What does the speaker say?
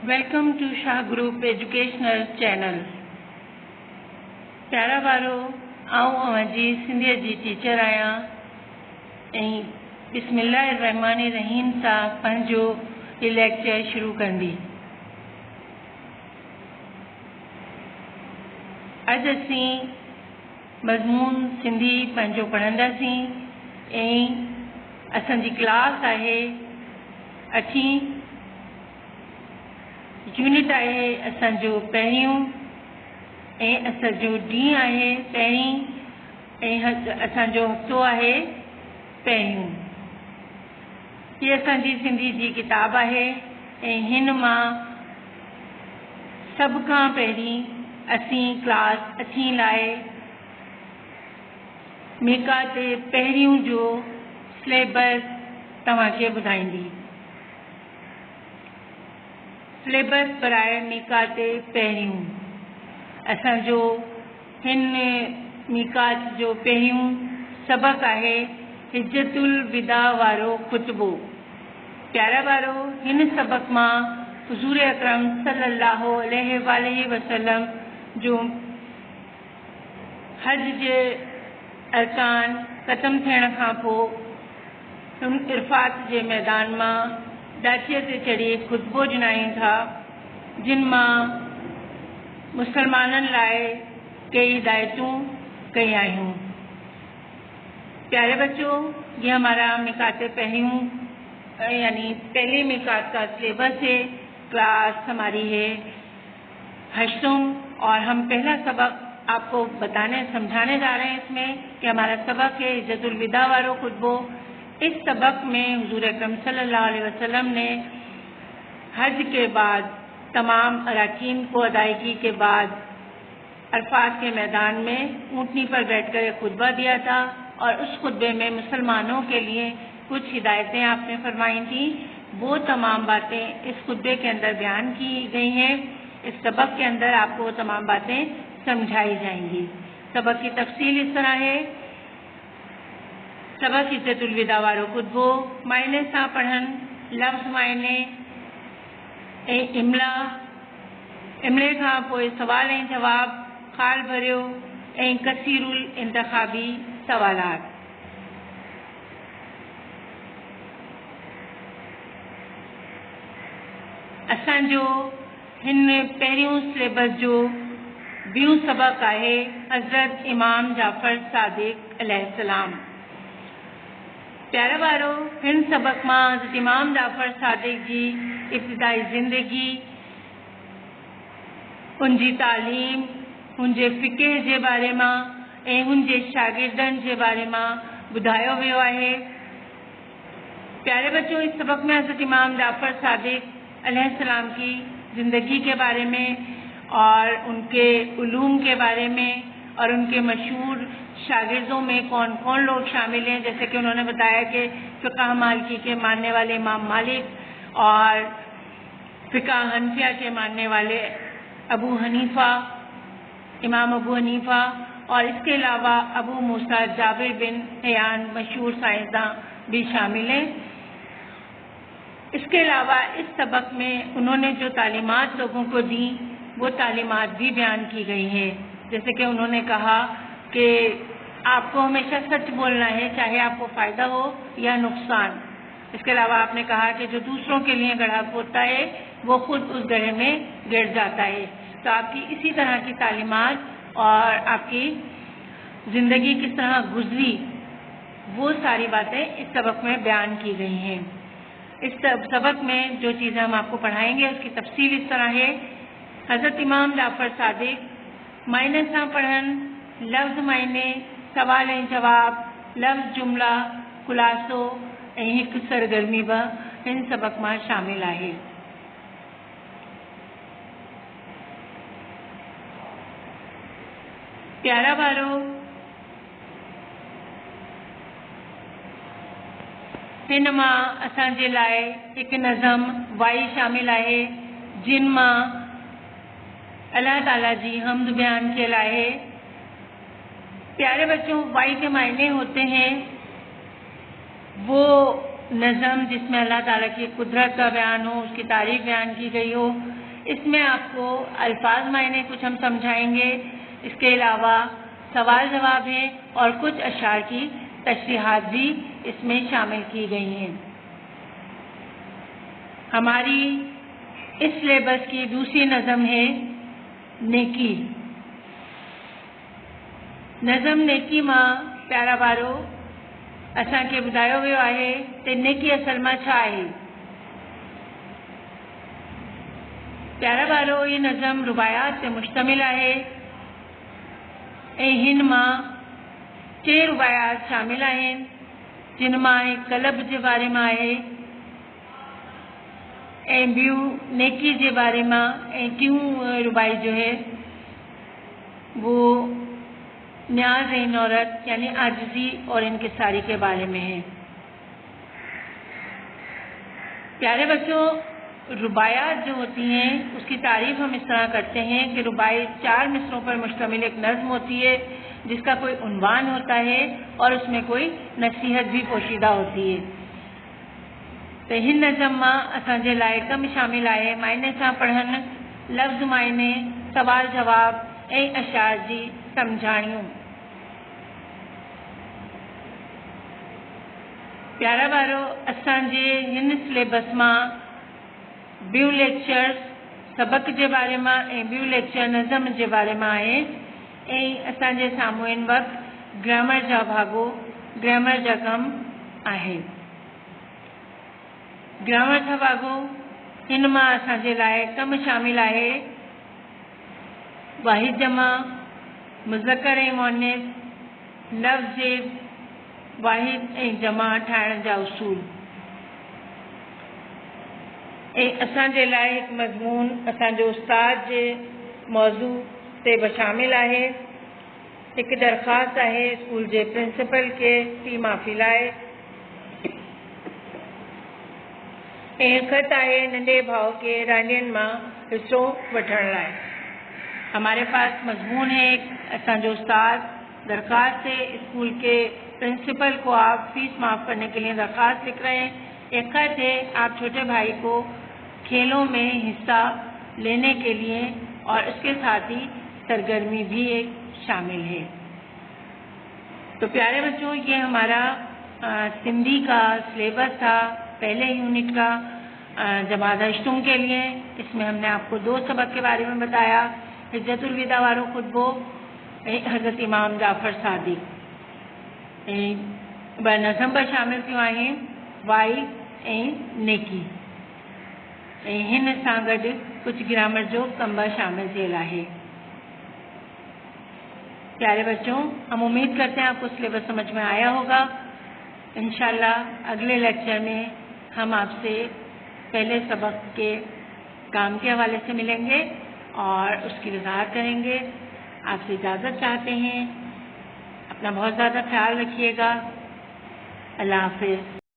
Welcome to Shah Group Educational Channel. प्यारा बारो आऊं जी सिंधी जी टीचर आया बिस्मिल्लाहिर्रहमानिर्रहीम सां पंहिंजो ये लेक्चर शुरू कंदी। अज असीं मज़मून सिंधी पंहिंजो पढ़ंदासीं असांजी क्लास आहे 8वीं यूनिट आहे असांजो पहिरियों असांजो ॾींहुं आहे पहिरीं असांजो हफ़्तो आहे पहिरियों। ये असांजी सिंधी जी किताब आहे हिन मां सभ खां पहिरीं असीं क्लास 8 लाइ मीकात पहिरियों जो सिलेबस तव्हांखे ॿुधाईंदी। सिलेबस पढ़ाए मीकात पहिरियों असांजो हिन मीकात जो पहिरियों सबक आहे हिज्जतुल विदा वारो खुतबो। प्यारा वारो हिन सबक मां हुज़ूर अकरम सल्लल्लाहु अलैहि वसल्लम जो हज जे अरकान ख़त्म थियण खां पोइ इरफात जे मैदान मां दाचीअ ते चढ़ी खुतबो ॼाणायूं था, जिन मां मुसलमाननि लाइ कई हिदायतूं कई आहियूं। प्यारे बच्चों, ये हमारा मीकात पहिरियों यानी पहले मीकात का सिलेबस है। क्लास हमारी है 8वीं और हम पहला सबक आपको बताने समझाने जा रहे हैं इसमें कि हमारा सबक है हिज्जतुल विदा वारो खुतबो। इस सबक में हुज़ूर अकरम सल्लल्लाहु अलैहि वसल्लम ने हज के बाद तमाम अराकीन को अदायगी के बाद अरफात के मैदान में ऊँटनी पर बैठकर खुतबा दिया था और उस खुतबे में मुसलमानों के लिए कुछ हिदायतें आपने फरमाई थी। वो तमाम बातें इस खुतबे के अंदर बयान की गई हैं। इस सबक के अंदर आपको वो तमाम बातें समझाई जाएंगी। सबक की तफसील इस तरह है। सबक हिज्जतुल विदा वारो खुतबो मायने सां पढ़न, लफ्ज़ मायने इमला, इमले खां पोइ सवाल ऐं जवाब, ख़ाल भरियो ऐं कसीरुल इंतखाबी सवालात। असांजो हिन पहिरियों सिलेबस जो ॿियों सबक आहे हज़रत इमाम जाफ़र सादिक अलैहिस्सलाम। प्यारा वारो हिन सबक मां हज़रत इमाम जाफ़र सादिक जी इब्तिदाई ज़िंदगी, उनजी तालीम, उनजे फ़िक़ह जे बारे मां ऐं उनजे शागिर्दनि जे बारे मां ॿुधायो वियो आहे। प्यारे बच्चों, इस सबक में हज़रत इमाम जाफ़र सादिक अलैहिस्सलाम की ज़िंदगी के बारे में और उनके उलूम के बारे में और उनके मशहूर शागिर्दों में कौन कौन लोग शामिल हैं, जैसे कि उन्होंने बताया कि फ़िक़ह मालिकी के मानने वाले इमाम मालिक और फ़िक़ह हनफिया के मानने वाले अबू हनीफ़ा, इमाम अबू हनीफ़ा, और इसके अलावा अबू मूसा जाबिर बिन हयान मशहूर साइंसदां भी शामिल हैं। इसके अलावा इस सबक में उन्होंने जो तालीमात लोगों को दी वो तालीमात भी बयान की गई है। जैसे कि उन्होंने कहा कि आपको हमेशा सच बोलना है, चाहे आपको फ़ायदा हो या नुकसान। इसके अलावा आपने कहा कि जो दूसरों के लिए गड्ढा खोदता है वो खुद उस गड्ढे में गिर जाता है। तो आपकी इसी तरह की तालीमात और आपकी ज़िंदगी किस तरह गुजरी वो सारी बातें इस सबक में बयान की गई हैं। इस सबक में जो चीज़ें हम आपको पढ़ाएंगे उसकी तफसील इस तरह है। हज़रत इमाम जाफ़र सादिक मायने सां पढ़न, लफ्ज़ मायने, सवाल ऐं जवाब, लफ्ज़ जुमला, खुलासो ऐं हिकु सरगर्मी बि हिन सबक मां शामिल आहे। प्यारा वारो, हिन मां असांजे लाइ हिकु नज़म वाई शामिल आहे, जिन मां अल्लाह ताला जी हम्द बयान कियल आहे। प्यारे बच्चों, वाई के मायने होते हैं वो نظم جس میں اللہ تعالیٰ کی قدرت کا بیان ہو، اس کی تعریف بیان کی گئی ہو، اس میں آپ کو الفاظ معنی کچھ ہم سمجھائیں گے۔ اس کے علاوہ سوال جواب ہیں اور کچھ اشعار کی تشریحات بھی اس میں شامل کی گئی ہیں۔ ہماری اس سلیبس کی دوسری نظم ہے نیکی۔ نظم نیکی ماں پیارا بارو اسان کے ॿुधायो वियो आहे त नेकी असल मां छा आहे। प्यारा ॿारो ये नज़म रुबायात ते मुश्तमिल आहे ऐं हिन मां 3 रुबायात शामिल आहिनि जिन मां हिकु कलब जे बारे में आहे ऐं ॿियूं नेकी जे बारे में ऐं टियों रुबाई जो है वो न्याज औरत यानी आजिज़ी और इनकिसारी के बारे में है। प्यारे बच्चों, रुबायात जो होती हैं उसकी तारीफ हम इस तरह करते हैं कि रुबाई 4 मिसरों पर मुश्तमिल एक नज़्म होती है जिसका कोई उन्वान होता है और उसमें कोई नसीहत भी पोशीदा होती है। तो हिन नज़म मां असांजे लाइ कम शामिल आहे मायने सां पढ़नि, लफ़्ज़ मायने, सवाल जवाब ऐं अशार जी सम्झाणियूं। प्यारा ॿारो, असांजे हिन सिलेबस मां ॿियूं लेक्चर्स सबक जे बारे में ऐं ॿियूं लेक्चर नज़म जे बारे में आहे ऐं असांजे साम्हूं हिन वक़्तु ग्रामर जा भाॻो, ग्रामर जा कम आहे। ग्रामर जा भाॻो हिन मां असांजे लाइ कम शामिल आहे वाहिद जमा, मुज़क्कर ऐं मुअन्निस, लफ़्ज़ जे वाहिद ऐं जमा ठाहिण जा उसूल ऐं असांजे लाइ हिकु मज़मून असांजो उस्ताद जे मौज़ू ते बि शामिल आहे। हिकु दरख़्वास्त आहे स्कूल जे प्रिंसिपल खे फ़ी माफ़ी लाइ ऐं ख़त आहे नंढे भाउ के रांदियुनि मां हिस्सो वठण लाइ। हमारे पास मजमून है, असांजो उस्ताद दरख्वास्त है स्कूल के प्रिंसिपल को आप फीस माफ़ करने के लिए दरख्वास्त लिख रहे हैं। एक खत है आप छोटे भाई को खेलों में हिस्सा लेने के लिए और उसके साथ ही सरगर्मी भी एक शामिल है। तो प्यारे बच्चों, ये हमारा सिंधी का सिलेबस था पहले यूनिट का जमात अष्टम के लिए। इसमें हमने आपको 2 सबक के बारे में बताया, हिज्जतुल विदा वारो खुतबो हज़रत इमाम जाफ़र सादिक। ब नज़म पर शामिल थियूं आहिनि वाई ऐं नेकी ऐं हिन सां गॾु कुछ ग्रामर जो कम बि शामिल थियल आहे। प्यारे बच्चों, हम उम्मीद करते हैं आपको सिलेबस समझ में आया होगा। इंशाल्लाह अगले लेक्चर में हम आपसे पहले सबक के काम के हवाले से मिलेंगे और उसकी वजाहत करेंगे। आपसे इजाज़त चाहते हैं। अपना बहुत ज़्यादा ख्याल रखिएगा। अल्लाह हाफ़िज़।